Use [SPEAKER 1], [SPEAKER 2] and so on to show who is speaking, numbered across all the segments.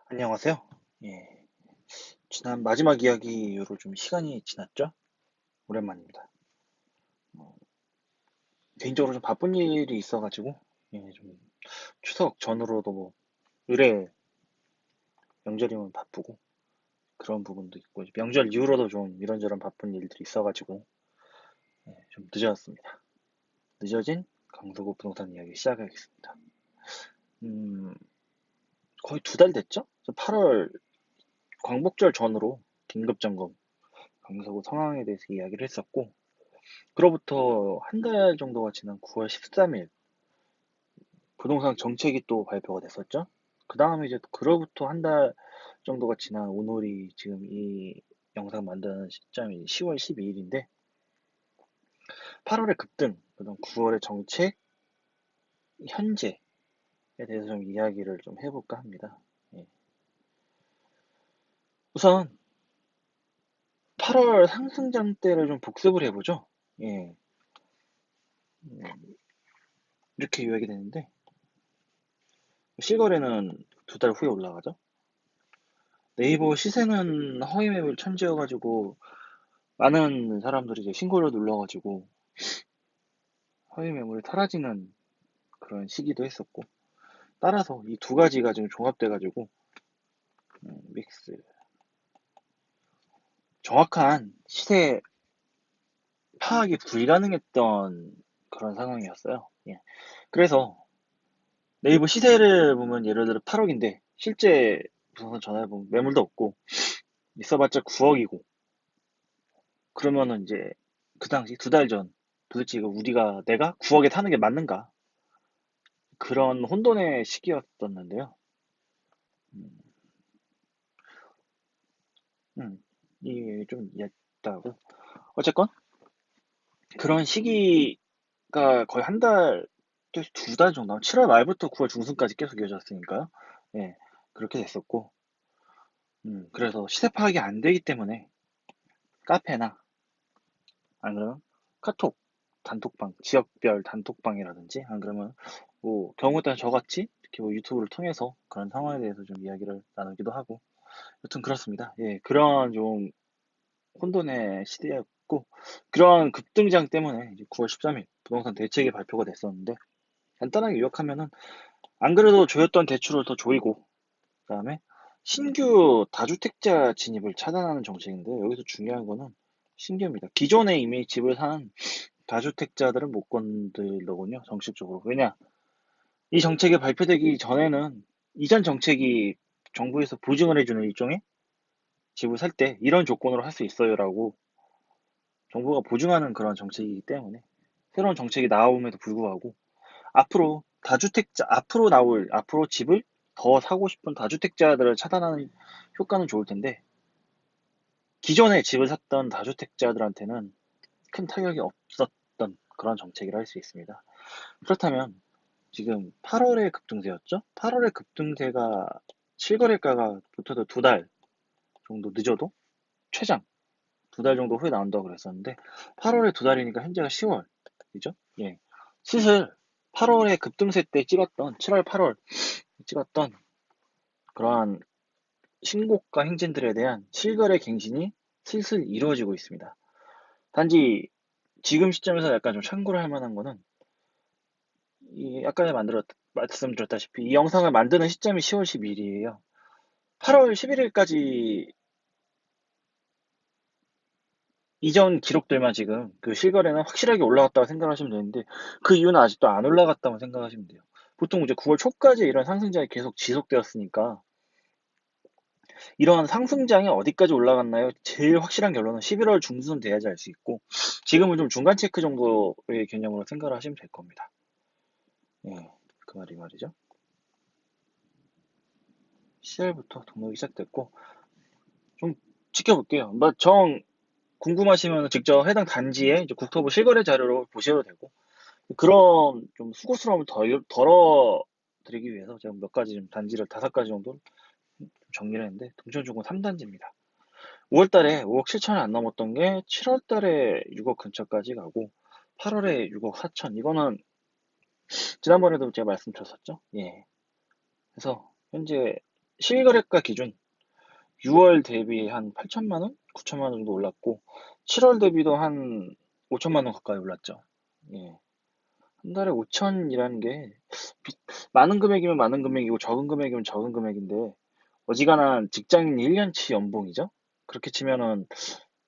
[SPEAKER 1] 안녕하세요. 예, 지난 마지막 이야기 이후로 좀 시간이 지났죠? 오랜만입니다. 어, 개인적으로 좀 바쁜 일이 있어가지고, 좀 추석 전으로도 뭐, 의뢰 명절이면 바쁘고, 그런 부분도 있고, 명절 이후로도 좀 이런저런 바쁜 일들이 있어가지고, 좀 늦어졌습니다. 늦어진 강서구 부동산 이야기 시작하겠습니다. 음, 거의 2달 됐죠? 8월 광복절 전으로 긴급점검, 강서구 상황에 대해서 이야기를 했었고, 그로부터 한 달 정도가 지난 9월 13일 부동산 정책이 또 발표가 됐었죠. 그 다음에 이제 그로부터 한 달 정도가 지난 오늘이 지금 이 영상 만드는 시점이 10월 12일인데 8월의 급등, 그다음 9월의 정책, 현재에 대해서 좀 이야기를 좀 해볼까 합니다. 예. 우선 8월 상승장대를 좀 복습을 해보죠. 예. 음, 이렇게 요약이 되는데 실거래는 2달 후에 올라가죠. 네이버 시세는 허위 매물 천지여가지고 많은 사람들이 이제 신고를 눌러가지고 허위 매물이 사라지는 그런 시기도 했었고 따라서 이 두 가지가 지금 종합돼가지고 믹스 정확한 시세 파악이 불가능했던 그런 상황이었어요. 예. 그래서 네이버 시세를 보면 예를 들어 8억인데 실제 부동산 전화해보면 매물도 없고 있어봤자 9억이고 그러면은 이제 그 당시 2달 전 도대체 이거 내가 9억에 사는 게 맞는가 그런 혼돈의 시기였었는데요. 음, 이게 좀 얕다고. 어쨌건 그런 시기가 거의 한 달, 2달 정도, 7월 말부터 9월 중순까지 계속 이어졌으니까요. 예, 그렇게 됐었고, 그래서 시세 파악이 안 되기 때문에 카페나 안 그러면 카톡 단톡방, 지역별 단톡방이라든지 안 그러면 뭐 경우에 따라 저같이 이렇게 뭐 유튜브를 통해서 그런 상황에 대해서 좀 이야기를 나누기도 하고, 여튼 그렇습니다. 예, 그런 좀 혼돈의 시대였고 그런 급등장 때문에 이제 9월 13일 부동산 대책이 발표가 됐었는데 간단하게 요약하면은 안 그래도 조였던 대출을 더 조이고 그다음에 신규 다주택자 진입을 차단하는 정책인데 여기서 중요한 거는 신규입니다. 기존에 이미 집을 산 다주택자들은 못 건들더군요. 정식적으로. 왜냐? 이 정책이 발표되기 전에는 이전 정책이 정부에서 보증을 해주는 일종의 집을 살 때 이런 조건으로 할 수 있어요라고 정부가 보증하는 그런 정책이기 때문에 새로운 정책이 나옴에도 불구하고 앞으로 집을 더 사고 싶은 다주택자들을 차단하는 효과는 좋을 텐데 기존에 집을 샀던 다주택자들한테는 큰 타격이 없었던 그런 정책이라 할 수 있습니다. 그렇다면 지금 8월의 급등세였죠? 8월의 급등세가 실거래가가 붙어도 2달 정도 늦어도 최장 2달 정도 후에 나온다고 그랬었는데 8월에 2달이니까 현재가 10월 그죠? 예. 슬슬 8월에 급등세 때 찍었던 7월, 8월 찍었던 그러한 신고가 행진들에 대한 실거래 갱신이 슬슬 이루어지고 있습니다. 단지 지금 시점에서 약간 좀 참고를 할 만한 거는 이 아까 말씀드렸다시피 이 영상을 만드는 시점이 10월 12일이에요. 8월 11일까지 이전 기록들만 지금 그 실거래는 확실하게 올라갔다고 생각하시면 되는데 그 이유는 아직도 안 올라갔다고 생각하시면 돼요. 보통 이제 9월 초까지 이런 상승장이 계속 지속되었으니까 이런 상승장이 어디까지 올라갔나요? 제일 확실한 결론은 11월 중순 돼야지 알 수 있고 지금은 좀 중간 체크 정도의 개념으로 생각을 하시면 될 겁니다. 예, 그 말이 말이죠. 10월부터 등록이 시작됐고 좀 지켜볼게요. 궁금하시면 직접 해당 단지에 이제 국토부 실거래 자료로 보셔도 되고 그런 좀 수고스러움을 덜어드리기 위해서 제가 몇 가지 좀 단지를 5가지 정도 정리를 했는데 동천중공 3단지입니다. 5월 달에 5억 7천이 안 넘었던 게 7월 달에 6억 근처까지 가고 8월에 6억 4천 이거는 지난번에도 제가 말씀드렸었죠. 예. 그래서 현재 실거래가 기준 6월 대비 한 8천만 원? 9천만 원 정도 올랐고 7월 대비도 한 5천만 원 가까이 올랐죠. 예. 한 달에 5천이라는 게 많은 금액이면 많은 금액이고 적은 금액이면 적은 금액인데 어지간한 직장인 1년치 연봉이죠. 그렇게 치면은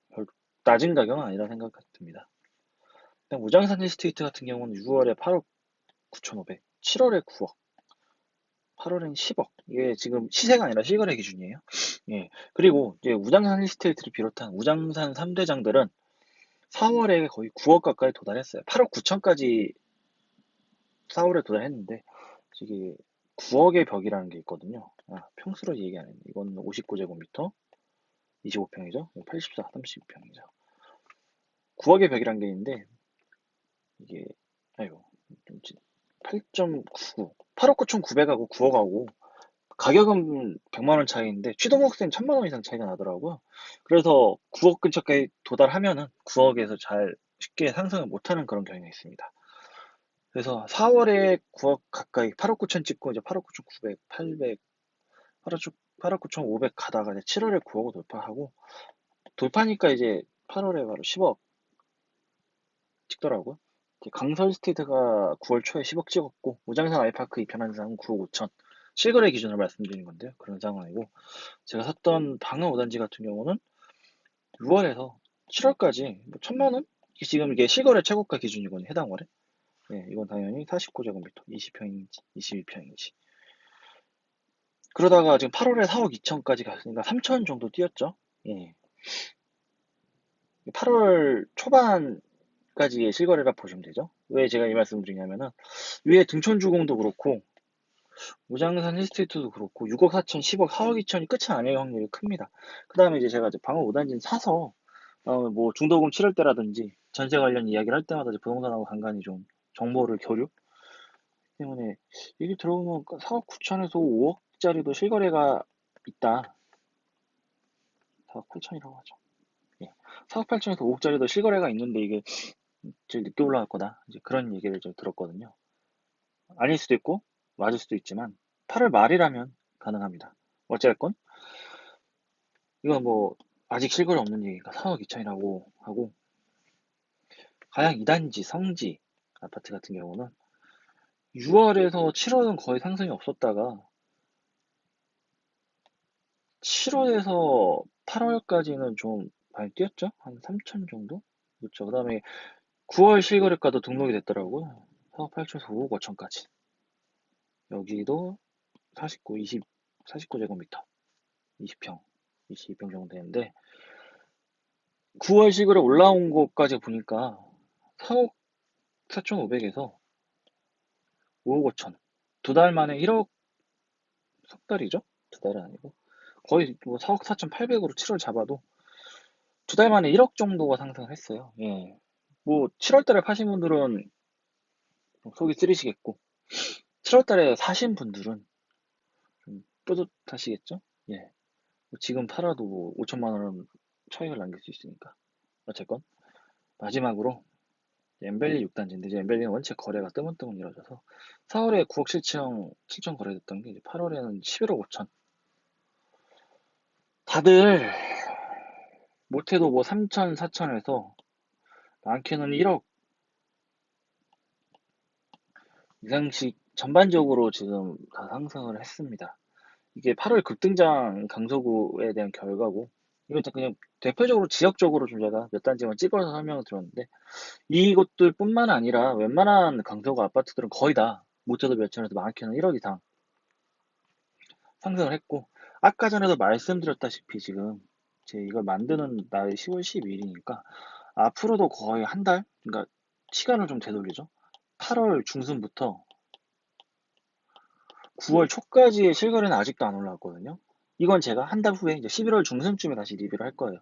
[SPEAKER 1] 별 낮은 가격은 아니라 생각 듭니다. 무장산 힐스테이트 같은 경우는 6월에 8억 9,500, 7월에 9억, 8월엔 10억. 이게 지금 시세가 아니라 실거래 기준이에요. 예. 그리고 이제 우장산 힐스테이트를 비롯한 우장산 3대장들은 4월에 거의 9억 가까이 도달했어요. 8억 9천까지 4월에 도달했는데 이게 9억의 벽이라는 게 있거든요. 평수로 얘기 안 했네. 이건 59제곱미터, 25평이죠. 84, 32평이죠. 9억의 벽이라는 게 있는데 이게 아이고 8.99, 8억 9,900하고 9억하고 가격은 100만 원 차이인데 취득목세는 1,000만 원 이상 차이가 나더라고요. 그래서 9억 근처까지 도달하면은 9억에서 잘 쉽게 상승을 못하는 그런 경향이 있습니다. 그래서 4월에 9억 가까이 8억 9천 찍고 이제 8억 9,900, 800, 8억 9,500 가다가 이제 7월에 9억을 돌파하고 돌파니까 이제 8월에 바로 10억 찍더라고요. 강설 스테이트가 9월 초에 10억 찍었고 우장산 아이파크 입현한 상은 9억 5천. 실거래 기준으로 말씀드린 건데요. 그런 상황이고 제가 샀던 방어 5단지 같은 경우는 6월에서 7월까지 뭐 1,000만 원? 지금 이게 실거래 최고가 기준이거든요. 해당 월에. 네, 이건 당연히 49제곱미터, 20평인지, 22평인지. 그러다가 지금 8월에 4억 2천까지 갔으니까 3천 정도 뛰었죠. 예. 8월 초반까지의 실거래라 보시면 되죠. 왜 제가 이 말씀을 드리냐면은 위에 등촌주공도 그렇고 무장산 힐스테이트도 그렇고 6억 4천, 10억, 4억 2천이 끝이 아닐 확률이 큽니다. 그 다음에 이제 제가 이제 방어 5단지는 사서 뭐 중도금 치를 때라든지 전세 관련 이야기를 할 때마다 이제 부동산하고 간간히 좀 정보를 교류 때문에 얘기 들어보면 4억 9천에서 5억짜리도 실거래가 있다. 4억 8천이라고 하죠. 예. 4억 8천에서 5억짜리도 실거래가 있는데 이게 제일 늦게 올라갈 거다. 이제 그런 얘기를 좀 들었거든요. 아닐 수도 있고 맞을 수도 있지만 8월 말이라면 가능합니다. 어찌됐건 이건 뭐 아직 실거래 없는 얘기니까 4억 2천이라고 하고 가양 2단지 성지 아파트 같은 경우는 6월에서 7월은 거의 상승이 없었다가 7월에서 8월까지는 좀 많이 뛰었죠? 한 3천 정도? 그렇죠. 그 다음에 9월 실거래가도 등록이 됐더라고요. 4억 8천에서 5억 5천까지. 여기도 49, 20, 49제곱미터, 20평, 22평 정도 되는데 9월 실거래 올라온 것까지 보니까 4억 4천5백에서 5억 5천. 두 달 만에 1억, 석 달이죠? 두 달은 아니고. 거의 뭐 4억 4천8백으로 7월 잡아도 두 달 만에 1억 정도가 상승을 했어요. 예. 뭐 7월 달에 파신 분들은 속이 쓰리시겠고 7월 달에 사신 분들은 좀 뿌듯하시겠죠? 예. 뭐 지금 팔아도 뭐 5천만 원은 차익을 남길 수 있으니까. 어쨌건 마지막으로 엠벨리 6단지인데 이제 엠벨리는 원체 거래가 뜨문뜨문 이루어져서 4월에 9억 7천 거래됐던 게 이제 8월에는 11억 5천. 다들 못해도 뭐 3천, 4천에서 많게는 1억 이상씩 전반적으로 지금 다 상승을 했습니다. 이게 8월 급등장 강서구에 대한 결과고, 이건 그냥 대표적으로 지역적으로 좀 제가 몇 단지만 찍어서 설명을 드렸는데, 이것들 뿐만 아니라 웬만한 강서구 아파트들은 거의 다 못해도 몇천에서 많게는 1억 이상 상승을 했고, 아까 전에도 말씀드렸다시피 지금 제 이걸 만드는 날 10월 12일이니까 앞으로도 거의 한 달, 그러니까 시간을 좀 되돌리죠. 8월 중순부터 9월 초까지의 실거래는 아직도 안 올라왔거든요. 이건 제가 한 달 후에 이제 11월 중순쯤에 다시 리뷰를 할 거예요.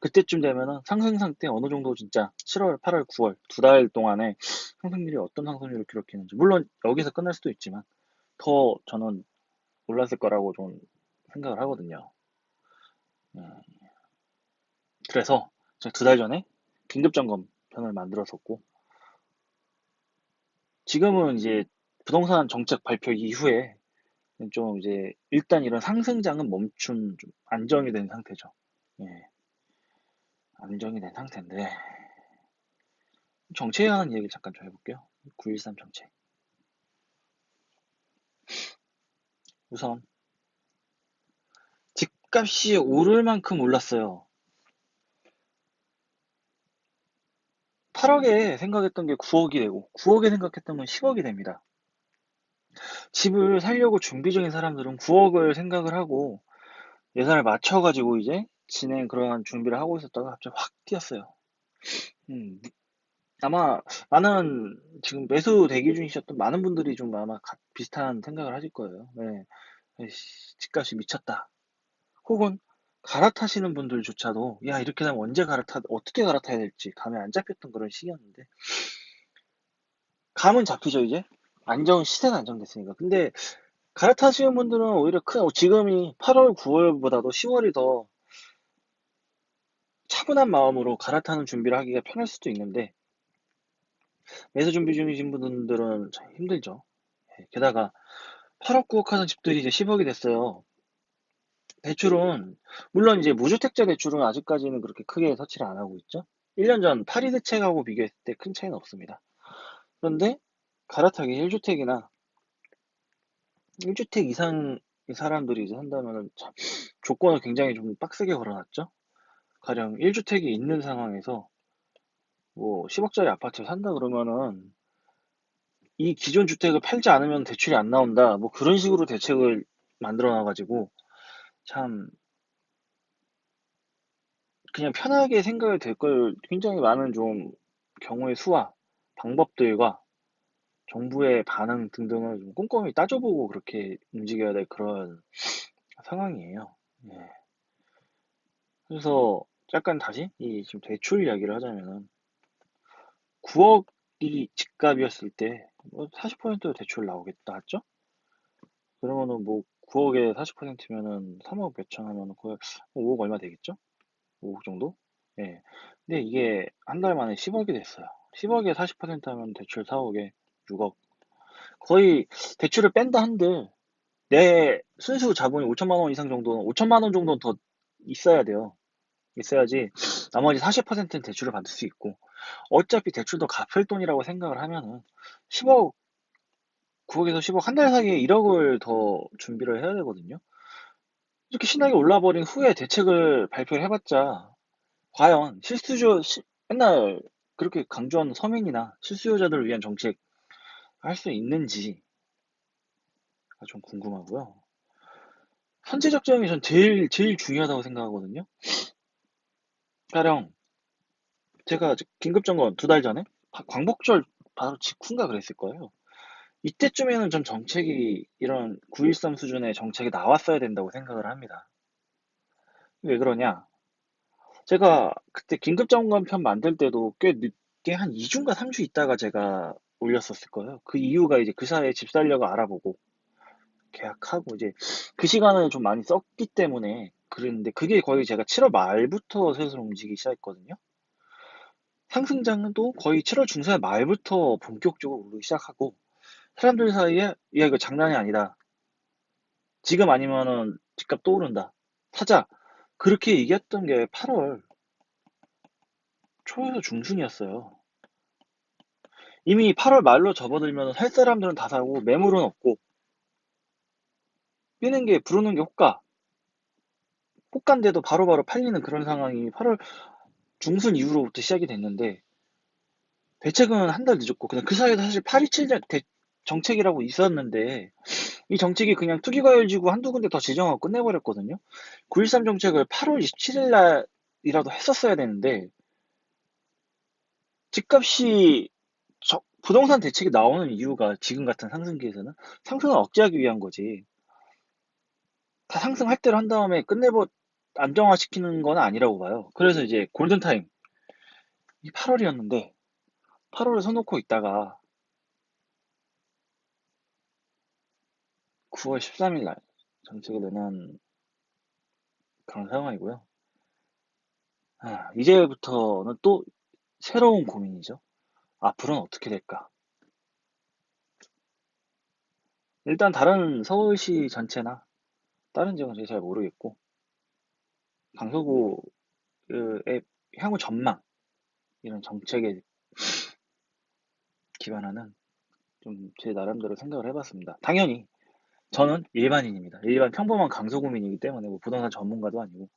[SPEAKER 1] 그때쯤 되면은 상승 상태 어느 정도 진짜 7월, 8월, 9월 두 달 동안에 상승률이 어떤 상승률을 기록했는지 물론 여기서 끝날 수도 있지만 더 저는 올랐을 거라고 좀 생각을 하거든요. 그래서 제가 두 달 전에 긴급 점검 편을 만들었었고 지금은 이제 부동산 정책 발표 이후에 좀 이제 일단 이런 상승장은 멈춘 좀 안정이 된 상태죠. 예, 안정이 된 상태인데 정체에 관한 얘기 잠깐 좀 해볼게요. 913 정체. 우선 집값이 오를 만큼 올랐어요. 8억에 생각했던 게 9억이 되고 9억에 생각했던 건 10억이 됩니다. 집을 살려고 준비 중인 사람들은 9억을 생각을 하고 예산을 맞춰가지고 이제 진행 그러한 준비를 하고 있었다가 갑자기 확 뛰었어요. 음, 아마 많은 지금 매수 대기 중이셨던 많은 분들이 좀 아마 비슷한 생각을 하실 거예요. 네. 에이씨, 집값이 미쳤다. 혹은 갈아타시는 분들조차도 야 이렇게 되면 언제 어떻게 갈아타야 될지 감이 안 잡혔던 그런 시기였는데 감은 잡히죠 이제 시세는 안정됐으니까. 근데 갈아타시는 분들은 오히려 지금이 8월 9월보다도 10월이 더 차분한 마음으로 갈아타는 준비를 하기가 편할 수도 있는데 매수 준비 중이신 분들은 참 힘들죠. 예, 게다가 8억 9억 하던 집들이 이제 10억이 됐어요. 대출은 물론 이제 무주택자 대출은 아직까지는 그렇게 크게 터치를 안 하고 있죠. 1년 전 파리 대책하고 비교했을 때 큰 차이는 없습니다. 그런데 갈아타기 1주택이나 1주택 이상 사람들이 이제 산다면 참 조건을 굉장히 좀 빡세게 걸어놨죠. 가령 1주택이 있는 상황에서 뭐 10억짜리 아파트를 산다 그러면은 이 기존 주택을 팔지 않으면 대출이 안 나온다. 뭐 그런 식으로 대책을 만들어 놔가지고 참 그냥 편하게 생각이 될 걸 굉장히 많은 좀 경우의 수와 방법들과 정부의 반응 등등을 좀 꼼꼼히 따져보고 그렇게 움직여야 될 그런 상황이에요. 예. 그래서 약간 다시 이 지금 대출 이야기를 하자면은 9억이 집값이었을 때뭐 40% 대출 나오겠다 했죠? 그러면은 뭐 9억에 40%면은 3억 몇천 하면은 거의 5억 얼마 되겠죠? 5억 정도? 예. 근데 이게 한 달 만에 10억이 됐어요. 10억에 40% 하면 대출 4억에 6억. 거의 대출을 뺀다 한들 내 순수 자본이 5천만 원 이상 정도는 5천만 원 정도는 더 있어야 돼요. 있어야지 나머지 40%는 대출을 받을 수 있고 어차피 대출도 갚을 돈이라고 생각을 하면은 10억, 9억에서 10억 한 달 사이에 1억을 더 준비를 해야 되거든요. 이렇게 신나게 올라버린 후에 대책을 발표를 해봤자 과연 맨날 그렇게 강조하는 서민이나 실수요자들을 위한 정책 할 수 있는지가 좀 궁금하고요. 선제적 지원이 전 제일 중요하다고 생각하거든요. 가령 제가 긴급점검 2달 전에 광복절 바로 직후인가 그랬을 거예요. 이때쯤에는 좀 정책이 이런 9.13 수준의 정책이 나왔어야 된다고 생각을 합니다. 왜 그러냐? 제가 그때 긴급점검 편 만들 때도 꽤 늦게 한 2주인가 3주 있다가 제가 올렸었을 거예요. 그 이유가 이제 그 사이에 집 살려고 알아보고 계약하고 이제 그 시간을 좀 많이 썼기 때문에 그랬는데 그게 거의 제가 7월 말부터 슬슬 움직이기 시작했거든요. 상승장은 또 거의 7월 중순 말부터 본격적으로 오르기 시작하고 사람들 사이에 야 이거 장난이 아니다. 지금 아니면은 집값 또 오른다. 사자. 그렇게 얘기했던 게 8월 초에서 중순이었어요. 이미 8월 말로 접어들면 살 사람들은 다 사고 매물은 없고 뛰는 게 부르는 게 호가. 호가인데도 바로바로 팔리는 그런 상황이 8월 중순 이후로부터 시작이 됐는데 대책은 한 달 늦었고 그냥 그 사이에 사실 827 정책이라고 있었는데 이 정책이 그냥 투기과열지구 한두 군데 더 지정하고 끝내버렸거든요. 9.13 정책을 8월 27일 날이라도 했었어야 되는데 집값이 부동산 대책이 나오는 이유가 지금 같은 상승기에서는 상승을 억제하기 위한 거지. 다 상승할 대로 한 다음에 안정화시키는 건 아니라고 봐요. 그래서 이제 골든타임 이 8월이었는데 8월에 서놓고 있다가 9월 13일 날 정책을 내는 그런 상황이고요. 이제부터는 또 새로운 고민이죠. 앞으로는 어떻게 될까? 일단 다른 서울시 전체나 다른 지역은 제가 잘 모르겠고, 강서구의 향후 전망, 이런 정책에 기반하는 좀 제 나름대로 생각을 해봤습니다. 당연히 저는 일반인입니다. 일반 평범한 강서구민이기 때문에 뭐 부동산 전문가도 아니고,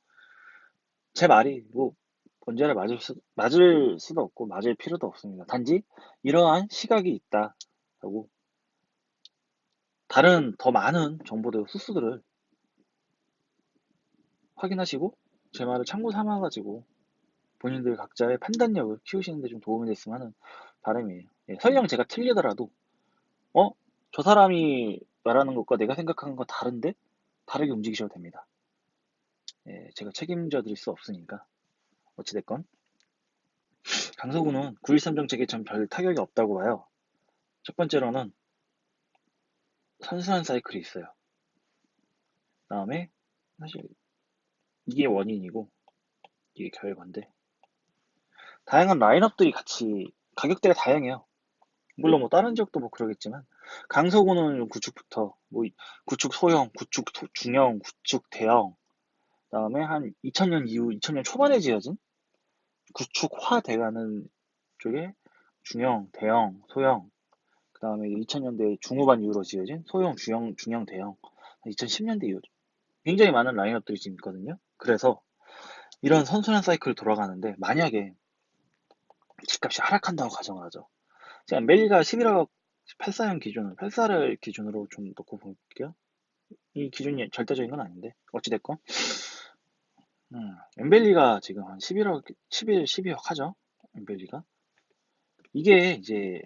[SPEAKER 1] 제 말이 뭐 언제나 맞을 수도 없고 맞을 필요도 없습니다. 단지 이러한 시각이 있다라고 다른 더 많은 정보들, 소스들을 확인하시고 제 말을 참고 삼아가지고 본인들 각자의 판단력을 키우시는 데 좀 도움이 됐으면 하는 바람이에요. 예, 설령 제가 틀리더라도 어? 저 사람이 말하는 것과 내가 생각하는 거 다른데? 다르게 움직이셔도 됩니다. 예, 제가 책임져 드릴 수 없으니까. 어찌됐건 강서구는 9.13 정책에 전 별 타격이 없다고 봐요. 첫 번째로는 선순환 사이클이 있어요. 다음에 사실 이게 원인이고 이게 결과인데, 다양한 라인업들이 같이 가격대가 다양해요. 물론 뭐 다른 지역도 뭐 그러겠지만, 강서구는 구축부터 뭐 구축 소형, 구축 중형, 구축 대형, 그다음에 한 2000년 이후 2000년 초반에 지어진 구축화돼가는 쪽에 중형, 대형, 소형, 그다음에 2000년대 중후반 이후로 지어진 소형, 중형, 대형, 2010년대 이후 굉장히 많은 라인업들이 지금 있거든요. 그래서 이런 선순환 사이클 돌아가는데, 만약에 집값이 하락한다고 가정을 하죠. 제가 멜리가 11억 84년 기준, 84를 기준으로 좀 놓고 볼게요. 이 기준이 절대적인 건 아닌데 어찌됐건 엠벨리가 지금 한 11억, 12억 하죠. 엠벨리가 이게 이제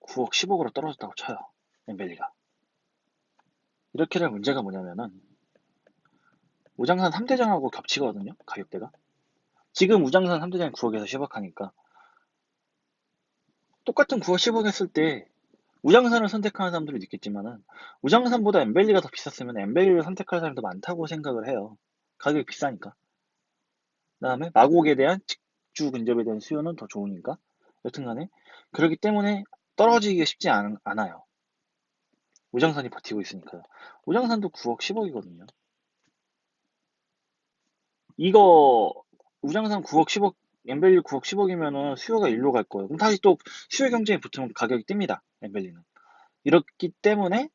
[SPEAKER 1] 9억, 10억으로 떨어졌다고 쳐요. 엠벨리가 이렇게 될 문제가 뭐냐면은 우장산 3대장하고 겹치거든요. 가격대가 지금 우장산 3대장이 9억에서 10억 하니까 똑같은 9억, 10억 했을 때 우장산을 선택하는 사람들이 있겠지만은 우장산보다 엠벨리가 더 비쌌으면 엠벨리를 선택할 사람이 더 많다고 생각을 해요. 가격이 비싸니까. 그다음에 마곡에 대한 직주 근접에 대한 수요는 더 좋으니까. 여튼간에 그렇기 때문에 떨어지기가 쉽지 않아요. 우장산이 버티고 있으니까요. 우장산도 9억, 10억이거든요. 이거 우장산 9억, 10억, 엠벨리 9억, 10억이면은 수요가 일로 갈 거예요. 그럼 다시 또 수요 경쟁이 붙으면 가격이 뜹니다. 엠벨리는. 이렇기 때문에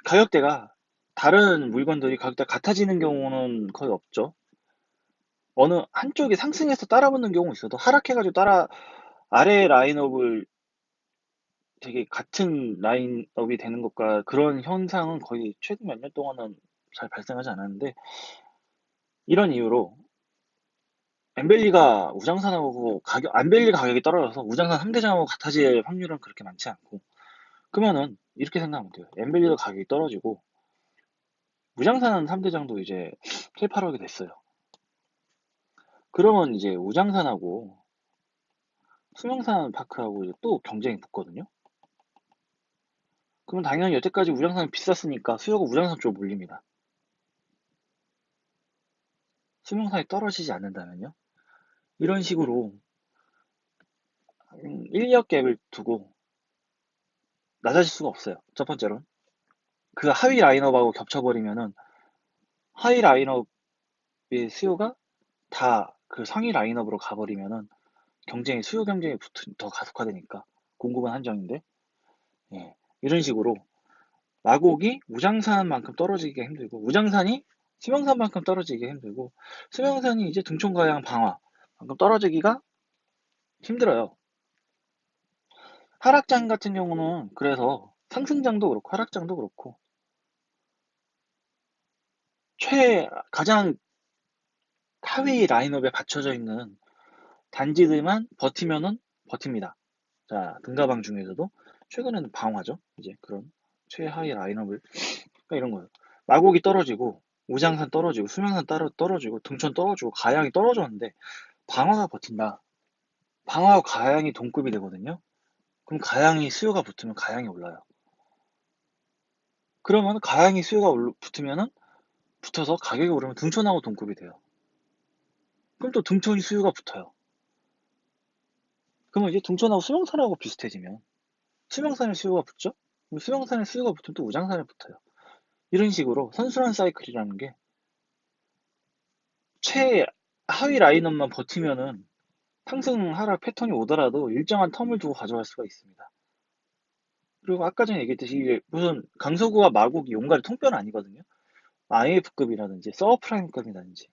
[SPEAKER 1] 가격대가 다른 물건들이 가격대가 같아지는 경우는 거의 없죠. 어느 한쪽이 상승해서 따라붙는 경우 있어도 하락해가지고 아래 라인업을 되게 같은 라인업이 되는 것과 그런 현상은 거의 최근 몇 년 동안은 잘 발생하지 않았는데, 이런 이유로 엠벨리가 가격이 떨어져서 우장산 3대장하고 같아질 확률은 그렇게 많지 않고, 그러면은 이렇게 생각하면 돼요. 엠벨리가 가격이 떨어지고 우장산 3대장도 이제 7, 8억이 됐어요. 그러면 이제 우장산하고 수명산 파크하고 이제 또 경쟁이 붙거든요. 그럼 당연히 여태까지 우장산이 비쌌으니까 수요가 우장산 쪽으로 몰립니다. 수명산이 떨어지지 않는다면요. 이런 식으로 1력 갭을 두고 낮아질 수가 없어요. 첫 번째로는 그 하위 라인업하고 겹쳐버리면은 하위 라인업의 수요가 다 그 상위 라인업으로 가버리면은 수요 경쟁이 더 가속화되니까 공급은 한정인데, 예, 이런 식으로 마곡이 우장산만큼 떨어지기가 힘들고 우장산이 수명산만큼 떨어지기가 힘들고 수명산이 이제 등촌가양 방화만큼 떨어지기가 힘들어요. 하락장 같은 경우는 그래서 상승장도 그렇고 하락장도 그렇고 가장 하위 라인업에 받쳐져 있는 단지들만 버티면은 버팁니다. 자, 등가방 중에서도 최근에는 방화죠. 이제 그런 최하위 라인업을, 그러니까 이런 거예요. 마곡이 떨어지고 우장산 떨어지고 수명산 떨어지고 등촌 떨어지고 가양이 떨어졌는데 방화가 버틴다. 방화와 가양이 동급이 되거든요. 그럼 가양이 수요가 붙으면 가양이 올라요. 그러면 가양이 수요가 붙으면은 붙어서 가격이 오르면 등촌하고 동급이 돼요. 그럼 또 등촌이 수요가 붙어요. 그러면 이제 등촌하고 수명산하고 비슷해지면 수명산에 수요가 붙죠? 그럼 수명산에 수요가 붙으면 또 우장산에 붙어요. 이런 식으로 선순환 사이클이라는 게 최하위 라인업만 버티면은 상승 하락 패턴이 오더라도 일정한 텀을 두고 가져갈 수가 있습니다. 그리고 아까 전에 얘기했듯이 이게 무슨 강서구와 마곡이 용가리 통뼈는 아니거든요. IMF급이라든지 서브프라임급이라든지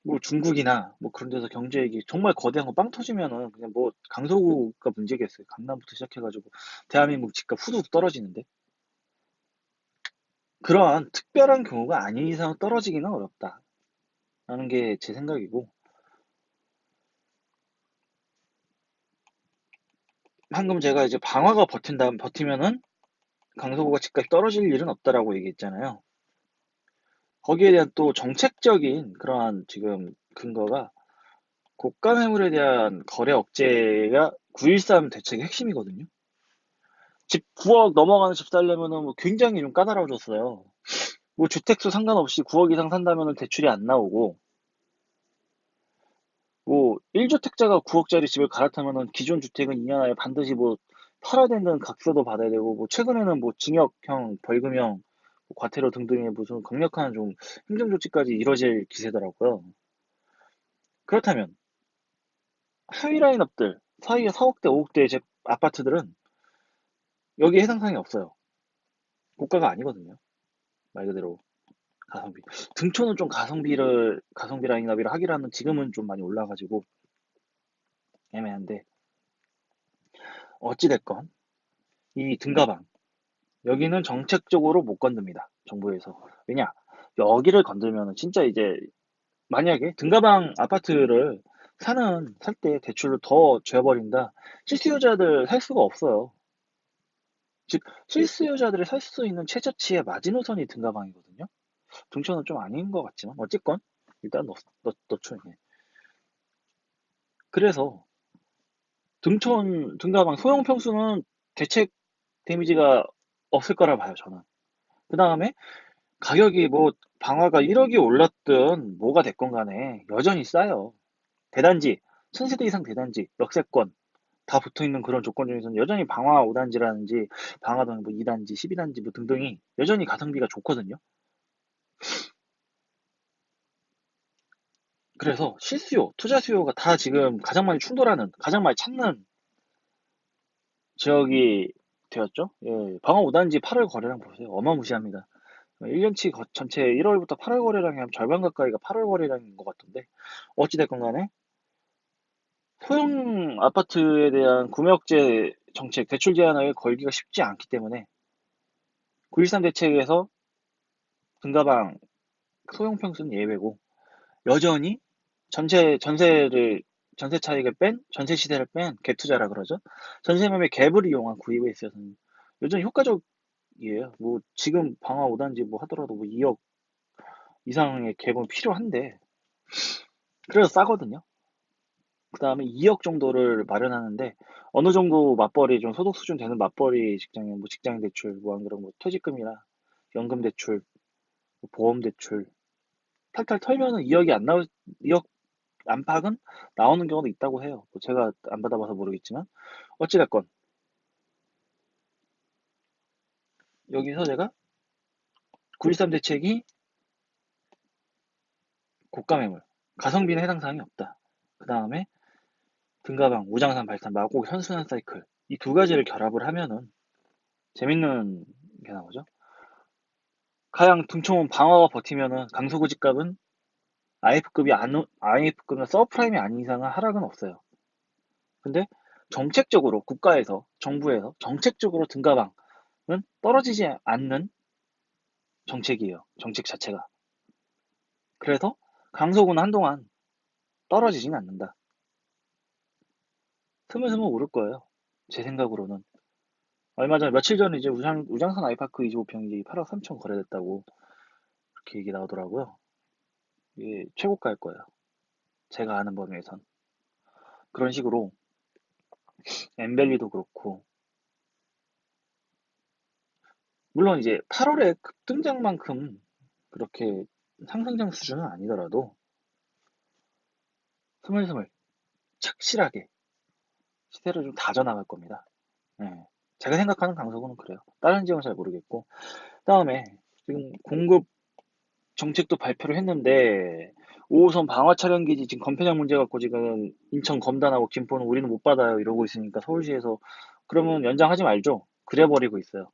[SPEAKER 1] 뭐 중국이나 뭐 그런 데서 경제액이 정말 거대한 거 빵 터지면은 그냥 뭐 강서구가 문제겠어요. 강남부터 시작해가지고 대한민국 집값 후두둑 떨어지는데 그러한 특별한 경우가 아닌 이상 떨어지기는 어렵다라는 게 제 생각이고 방금 제가 이제 방화가 버티면은 강서구가 집값이 떨어질 일은 없다라고 얘기했잖아요. 거기에 대한 또 정책적인 그러한 지금 근거가 고가 매물에 대한 거래 억제가 9.13 대책의 핵심이거든요. 집 9억 넘어가는 집 살려면은 뭐 굉장히 좀 까다로워졌어요. 뭐 주택수 상관없이 9억 이상 산다면은 대출이 안 나오고 뭐 1주택자가 9억짜리 집을 갈아타면은 기존 주택은 2년 안에 반드시 뭐 팔아야 된다는 각서도 받아야 되고 뭐 최근에는 뭐 징역형, 벌금형, 뭐 과태료 등등의 무슨 강력한 좀 행정 조치까지 이뤄질 기세더라고요. 그렇다면 하위 라인업들 사이에 4억대, 5억대 제 아파트들은 여기에 해당 사항이 없어요. 고가가 아니거든요. 말 그대로 가성비. 등초는 좀 가성비 라인업이라 하기라는 지금은 좀 많이 올라가지고 애매한데 어찌됐건 이 등가방 여기는 정책적으로 못 건듭니다. 정부에서. 왜냐? 여기를 건들면은 진짜 이제 만약에 등가방 아파트를 살 때 대출을 더 줘버린다. 실수요자들 살 수가 없어요. 즉 실수요자들이 살 수 있는 최저치의 마지노선이 등가방이거든요. 등초는 좀 아닌 것 같지만 어쨌건 일단 넣죠. 예. 그래서 등가방 소형 평수는 대책 데미지가 없을 거라 봐요, 저는. 그 다음에 가격이 뭐 방화가 1억이 올랐든 뭐가 됐건 간에 여전히 싸요. 대단지, 1000세대 이상 대단지, 역세권 다 붙어 있는 그런 조건 중에서는 여전히 방화 5단지라든지 방화동 뭐 2단지, 12단지 뭐 등등이 여전히 가성비가 좋거든요. 그래서 실수요, 투자 수요가 다 지금 가장 많이 충돌하는, 가장 많이 찾는 지역이 되었죠. 예, 방화 5단지 8월 거래량 보세요. 어마무시합니다. 1년치 전체 1월부터 8월 거래량이 한 절반 가까이가 8월 거래량인 것 같던데 어찌됐건 간에 소형 아파트에 대한 구매 억제 정책, 대출 제한을 걸기가 쉽지 않기 때문에 9.13 대책에서 등가방 소형 평수는 예외고 여전히 전세 차익을 전세 시세를 뺀 갭 투자라 그러죠. 전세 매매 갭을 이용한 구입에 있어서는 여전히 효과적이에요. 뭐 지금 방화 5단지 뭐 하더라도 뭐 2억 이상의 갭은 필요한데 그래서 싸거든요. 그 다음에 2억 정도를 마련하는데 어느 정도 맞벌이 좀 소득 수준 되는 맞벌이 직장인 뭐 직장 대출 뭐 안 그러면 뭐 퇴직금이나 연금 대출, 뭐 보험 대출 탈탈 털면은 2억 안팎은 나오는 경우도 있다고 해요. 뭐 제가 안 받아봐서 모르겠지만 어찌됐건 여기서 제가 9.13 대책이 고가 매물, 가성비는 해당 사항이 없다. 그 다음에 등가방, 우장산 발산, 마곡 선순환 사이클 이 두 가지를 결합을 하면은 재밌는 게 나오죠. 가양 등촌 방어가 버티면은 강서구 집값은 IF급이나 서프라임이 아닌 이상은 하락은 없어요. 근데 정책적으로 국가에서 정부에서 정책적으로 등가방은 떨어지지 않는 정책이에요. 정책 자체가. 그래서 강서구는 한동안 떨어지진 않는다. 스물스물 오를 거예요. 제 생각으로는. 얼마 전에 며칠 전에 이제 우장산 아이파크 25평이 8억 3천 거래됐다고 그렇게 얘기 나오더라고요. 이게 최고가일 거예요. 제가 아는 범위에선. 그런 식으로 엠벨리도 그렇고 물론 이제 8월에 급등장만큼 그렇게 상승장 수준은 아니더라도 스물스물 착실하게 시세를 좀 다져나갈 겁니다. 예. 제가 생각하는 강서구는 그래요. 다른 지역은 잘 모르겠고. 그다음에 지금 공급 정책도 발표를 했는데 5호선 방화 촬영 기지 지금 건폐장 문제 갖고 지금 인천 검단하고 김포는 우리는 못 받아요 이러고 있으니까 서울시에서 그러면 연장하지 말죠. 그래 버리고 있어요.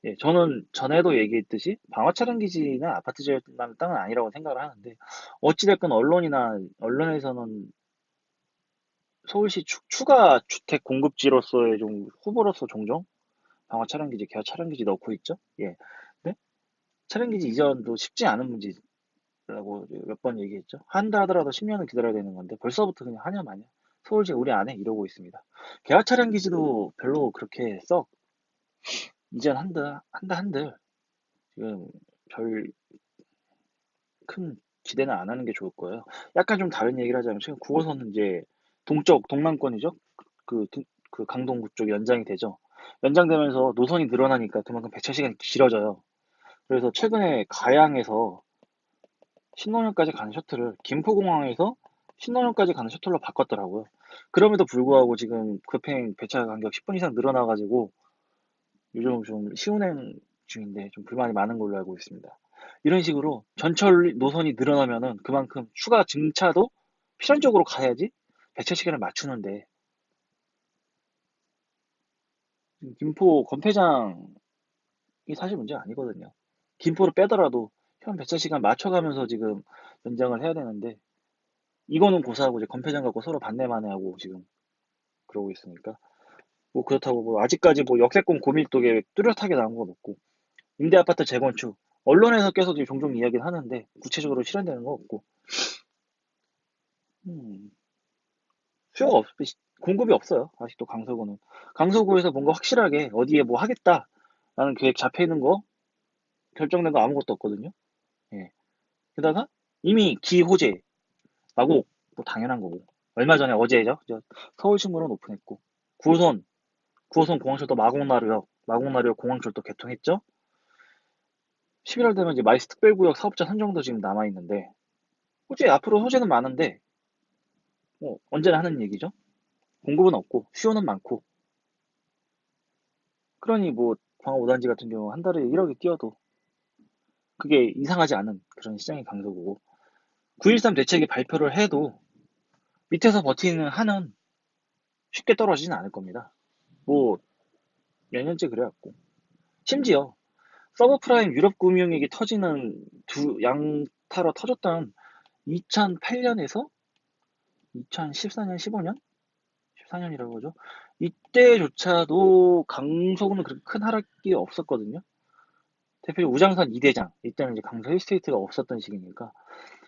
[SPEAKER 1] 예, 저는 전에도 얘기했듯이 방화 촬영 기지나 아파트 지역만 땅은 아니라고 생각을 하는데 어찌됐건 언론이나 언론에서는 서울시 추가 주택 공급지로서의 좀 후보로서 종종 방화 촬영 기지, 개화 촬영 기지 넣고 있죠. 예. 근데 촬영 기지 이전도 쉽지 않은 문제라고 몇 번 얘기했죠. 한다 하더라도 10년은 기다려야 되는 건데 벌써부터 그냥 하냐 마냐. 서울시 우리 안 해 이러고 있습니다. 개화 촬영 기지도 별로 그렇게 썩 이전 한들 지금 별 큰 기대는 안 하는 게 좋을 거예요. 약간 좀 다른 얘기를 하자면 지금 9호선은 이제 동쪽 동남권이죠. 그 강동구 쪽 연장이 되죠. 연장되면서 노선이 늘어나니까 그만큼 배차 시간이 길어져요. 그래서 최근에 가양에서 신논현까지 가는 셔틀을 김포공항에서 신논현까지 가는 셔틀로 바꿨더라고요. 그럼에도 불구하고 지금 급행 배차 간격 10분 이상 늘어나가지고 요즘 좀 시운행 중인데 좀 불만이 많은 걸로 알고 있습니다. 이런 식으로 전철 노선이 늘어나면은 그만큼 추가 증차도 필연적으로 가야지 배차 시간을 맞추는데 김포 건폐장이 사실 문제가 아니거든요. 김포를 빼더라도 현 배차 시간 맞춰가면서 지금 연장을 해야 되는데 이거는 고사하고 이제 건폐장 갖고 서로 반대만해하고 지금 그러고 있으니까 뭐 그렇다고 뭐 아직까지 뭐 역세권 고밀도 계획 뚜렷하게 나온 건 없고 임대아파트 재건축 언론에서 계속 지금 종종 이야기를 하는데 구체적으로 실현되는 거 없고 음, 수요가 없 공급이 없어요. 아직도 강서구는 강서구에서 뭔가 확실하게 어디에 뭐 하겠다라는 계획 잡혀 있는 거 결정된 거 아무것도 없거든요. 예. 게다가 이미 기호제 마곡 뭐 당연한 거고 얼마 전에 어제죠. 서울신문은 오픈했고 9호선 9호선 공항철도 마곡나루역 공항철도 개통했죠. 11월 되면 이제 마이스 특별구역 사업자 선정도 지금 남아 있는데 호재 앞으로 호재는 많은데 뭐 언제나 하는 얘기죠. 공급은 없고 수요는 많고 그러니 뭐 광화 5단지 같은 경우 한 달에 1억이 뛰어도 그게 이상하지 않은 그런 시장의 강서구고 9.13 대책이 발표를 해도 밑에서 버티는 한은 쉽게 떨어지진 않을 겁니다. 뭐 몇 년째 그래왔고 심지어 서브프라임 유럽 금융위기 터지는 두 양타로 터졌던 2008년에서 2014년, 15년? 14년이라고 하죠. 이때조차도 강서구는 그렇게 큰 하락이 없었거든요. 대표적으로 우장산 2대장, 이때는 이제 강서 힐스테이트가 없었던 시기니까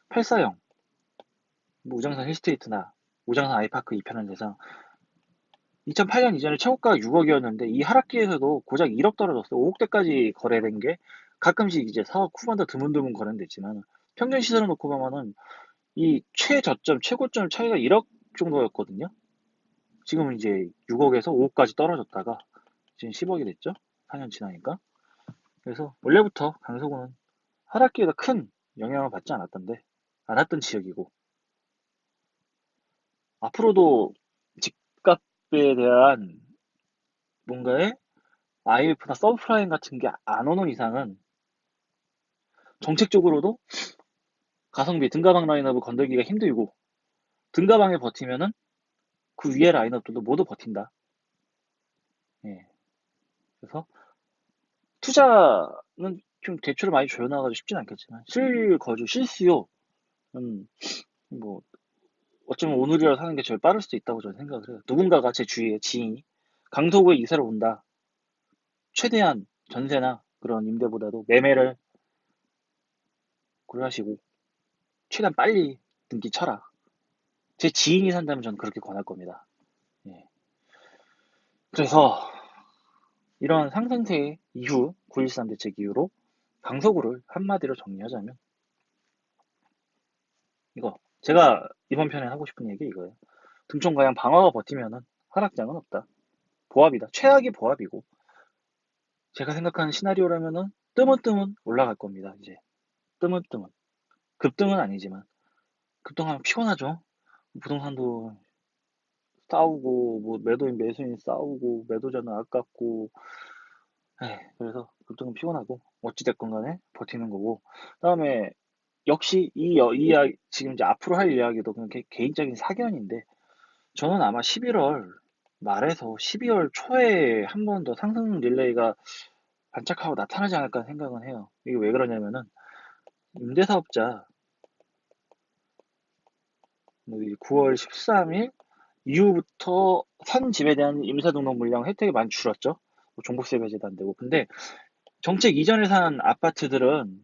[SPEAKER 1] 840, 뭐 우장산 힐스테이트나 우장산 아이파크 2편은 대상 2008년 이전에 최고가가 6억이었는데 이 하락기에서도 고작 1억 떨어졌어요. 5억대까지 거래된 게 가끔씩 이제 4억 후반대 드문드문 거래됐지만 평균 시세를 놓고 보면은 이 최저점, 최고점 차이가 1억 정도였거든요. 지금은 이제 6억에서 5억까지 떨어졌다가 지금 10억이 됐죠. 4년 지나니까. 그래서 원래부터 강서구는 하락기에도 큰 영향을 받지 않았던 지역이고 앞으로도 집값에 대한 뭔가의 IMF나 서브프라임 같은 게 안 오는 이상은 정책적으로도 가성비 등가방 라인업을 건들기가 힘들고 등가방에 버티면은 그 위에 라인업들도 모두 버틴다. 예. 그래서 투자는 좀 대출을 많이 조여나가지고 쉽진 않겠지만 실거주 실수요는 뭐 어쩌면 오늘이라 사는 게 제일 빠를 수도 있다고 저는 생각을 해요. 누군가가 제 주위에 지인이 강서구에 이사를 온다. 최대한 전세나 그런 임대보다도 매매를 고려하시고 최대한 빨리 등기 쳐라. 제 지인이 산다면 저는 그렇게 권할 겁니다. 예. 그래서 이런 상승세 이후 9.13 대책 이후로 강서구를 한마디로 정리하자면 이거 제가 이번 편에 하고 싶은 얘기 이거예요. 등촌가양 방화가 버티면은 하락장은 없다. 보합이다. 최악의 보합이고 제가 생각하는 시나리오라면은 뜨문뜨문 올라갈 겁니다. 이제 뜨문뜨문 급등은 아니지만 급등하면 피곤하죠. 부동산도 싸우고, 뭐, 매도인, 매수인 싸우고, 매도자는 아깝고, 그래서 보통은 피곤하고, 어찌됐건 간에 버티는 거고. 그다음에, 역시 지금 이제 앞으로 할 이야기도 그냥 개인적인 사견인데, 저는 아마 11월 말에서 12월 초에 한 번 더 상승 릴레이가 반짝하고 나타나지 않을까 생각은 해요. 이게 왜 그러냐면은, 임대사업자, 9월 13일 이후부터 산 집에 대한 임대등록 물량 혜택이 많이 줄었죠. 뭐 종부세 배제도 안 되고. 근데 정책 이전에 산 아파트들은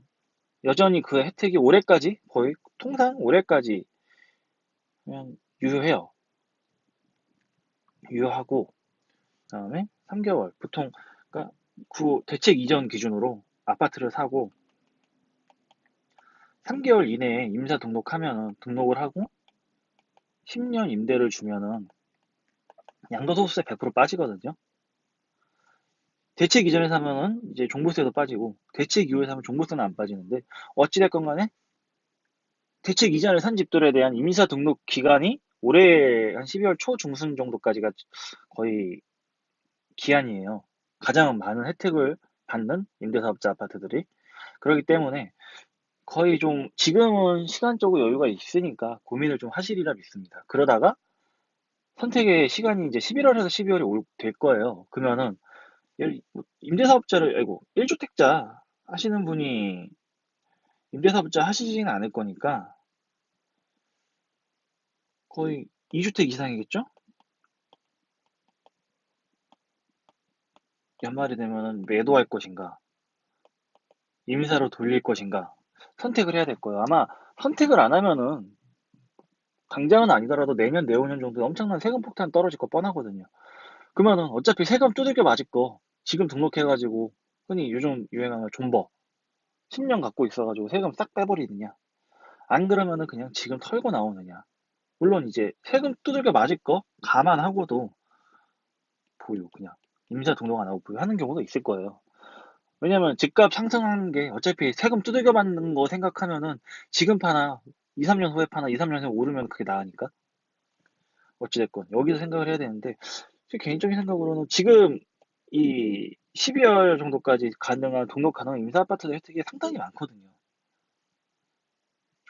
[SPEAKER 1] 여전히 그 혜택이 올해까지, 거의 통상 올해까지 그냥 유효해요. 유효하고, 그다음에 3개월, 보통, 그러니까 대책 이전 기준으로 아파트를 사고 3개월 이내에 임사 등록하면은, 등록을 하고 10년 임대를 주면은 양도소득세 100% 빠지거든요. 대책 이전에 사면은 이제 종부세도 빠지고, 대책 이후에 사면 종부세는 안 빠지는데, 어찌됐건 간에 대책 이전에 산 집들에 대한 임사 등록 기간이 올해 한 12월 초 중순 정도까지가 거의 기한이에요. 가장 많은 혜택을 받는 임대사업자 아파트들이. 그렇기 때문에 거의 좀 지금은 시간적으로 여유가 있으니까 고민을 좀 하시리라 믿습니다. 그러다가 선택의 시간이 이제 11월에서 12월이 될 거예요. 그러면은 임대사업자를, 아이고, 1주택자 하시는 분이 임대사업자 하시지는 않을 거니까 거의 2주택 이상이겠죠? 연말이 되면은 매도할 것인가, 임사로 돌릴 것인가, 선택을 해야 될 거예요. 아마 선택을 안 하면은 당장은 아니더라도 내년, 내후년 정도에 엄청난 세금 폭탄 떨어질 거 뻔하거든요. 그러면은 어차피 세금 두들겨 맞을 거 지금 등록해가지고, 흔히 요즘 유행하는 존버 10년 갖고 있어가지고 세금 싹 빼버리느냐, 안 그러면은 그냥 지금 털고 나오느냐. 물론 이제 세금 두들겨 맞을 거 감안하고도 보유, 그냥 임사 등록 안 하고 보유하는 경우도 있을 거예요. 왜냐면 집값 상승하는 게 어차피 세금 두들겨 맞는 거 생각하면은 지금 파나 2, 3년 후에 파나 2, 3년 후에 오르면 그게 나으니까. 어찌됐건 여기서 생각을 해야 되는데, 제 개인적인 생각으로는 지금 이 12월 정도까지 가능한 등록 가능한 임사 아파트의 혜택이 상당히 많거든요.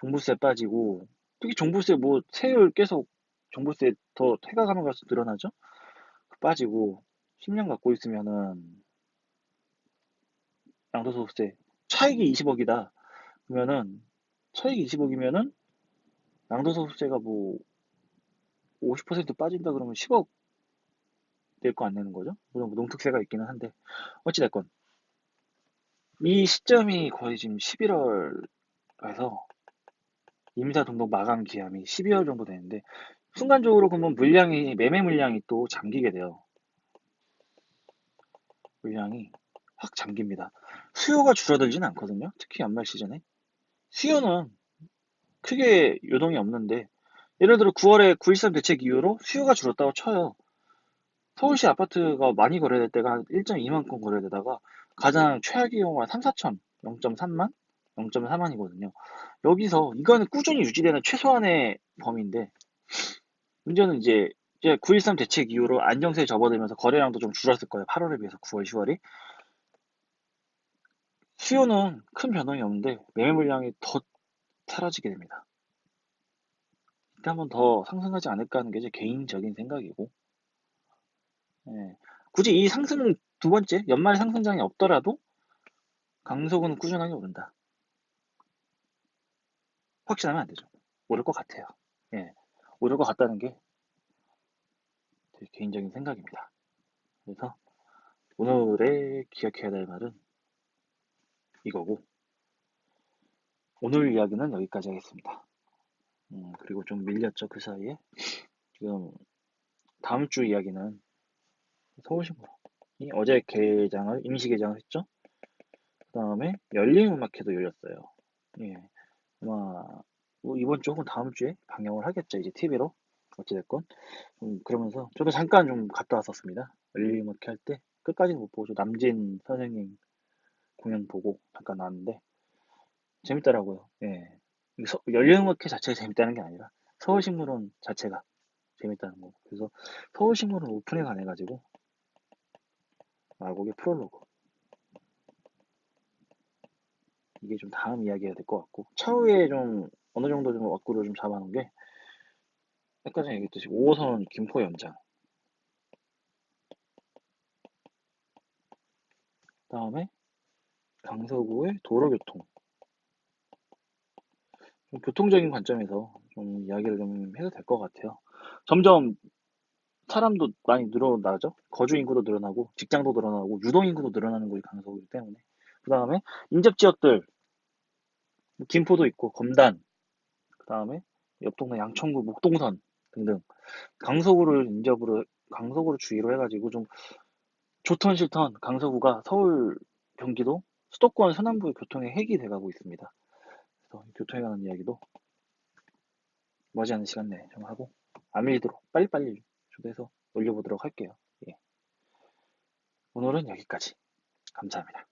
[SPEAKER 1] 종부세 빠지고, 특히 종부세 뭐 세율 계속, 종부세 더 퇴가가면 갈수록 늘어나죠? 빠지고, 10년 갖고 있으면은 양도소득세 차익이 20억이다 그러면은, 차익이 20억이면은 양도소득세가 뭐 50% 빠진다 그러면 10억 낼 거 안 내는 거죠? 물론 뭐 농특세가 있기는 한데, 어찌됐건 이 시점이 거의 지금 11월에서 임사 등록 마감 기한이 12월 정도 되는데, 순간적으로 그러면 매매 물량이 또 잠기게 돼요. 물량이 확 잠깁니다. 수요가 줄어들진 않거든요. 특히 연말 시즌에. 수요는 크게 요동이 없는데, 예를 들어 9월에 9.13 대책 이후로 수요가 줄었다고 쳐요. 서울시 아파트가 많이 거래될 때가 한 1.2만 건 거래되다가 가장 최악의 경우가 3, 4천, 0.3만, 0.4만이거든요. 여기서 이거는 꾸준히 유지되는 최소한의 범위인데, 문제는 이제 9.13 대책 이후로 안정세에 접어들면서 거래량도 좀 줄었을 거예요. 8월에 비해서 9월, 10월이. 수요는 큰 변동이 없는데 매매 물량이 더 사라지게 됩니다. 이때 한번 더 상승하지 않을까 하는 게 제 개인적인 생각이고, 예. 굳이 이 상승 두 번째 연말 상승장이 없더라도 강속은 꾸준하게 오른다. 확신하면 안 되죠. 오를 것 같아요. 예. 오를 것 같다는 게 제 개인적인 생각입니다. 그래서 오늘의 기억해야 될 말은 이거고, 오늘 이야기는 여기까지 하겠습니다. 그리고 좀 밀렸죠, 그 사이에. 지금 다음 주 이야기는 서울신문이 어제 임시 개장을 했죠. 그 다음에 열린음악회도 열렸어요. 예. 아마 뭐 이번 주 혹은 다음 주에 방영을 하겠죠, 이제 TV로. 어찌됐건. 그러면서 저도 잠깐 좀 갔다 왔었습니다. 열린음악회 할 때 끝까지는 못 보고 남진 선생님 공연 보고 잠깐 나왔는데 재밌더라고요. 예. 열린음악회 자체가 재밌다는 게 아니라 서울식물원 자체가 재밌다는 거. 그래서 서울신문은 오픈에 관해가지고 마곡의 프롤로그. 이게 좀 다음 이야기가 될 것 같고 차후에 좀 어느 정도 좀 업구를 좀 잡아놓은 게 아까 전에 얘기했듯이 5호선 김포 연장 다음에 강서구의 도로교통 좀 교통적인 관점에서 좀 이야기를 좀 해도 될 것 같아요. 점점 사람도 많이 늘어나죠. 거주 인구도 늘어나고 직장도 늘어나고 유동 인구도 늘어나는 곳이 강서구이기 때문에 그 다음에 인접 지역들 김포도 있고 검단 그 다음에 옆 동네 양천구 목동선 등등 강서구를 인접으로 강서구를 주의로 해가지고 좀 좋던 싫던 강서구가 서울 경기도 수도권 서남부의 교통의 핵이 돼가고 있습니다. 그래서 교통에 관한 이야기도 머지않은 시간 내에 좀 하고 안 밀리도록 빨리빨리 초대해서 올려보도록 할게요. 예. 오늘은 여기까지. 감사합니다.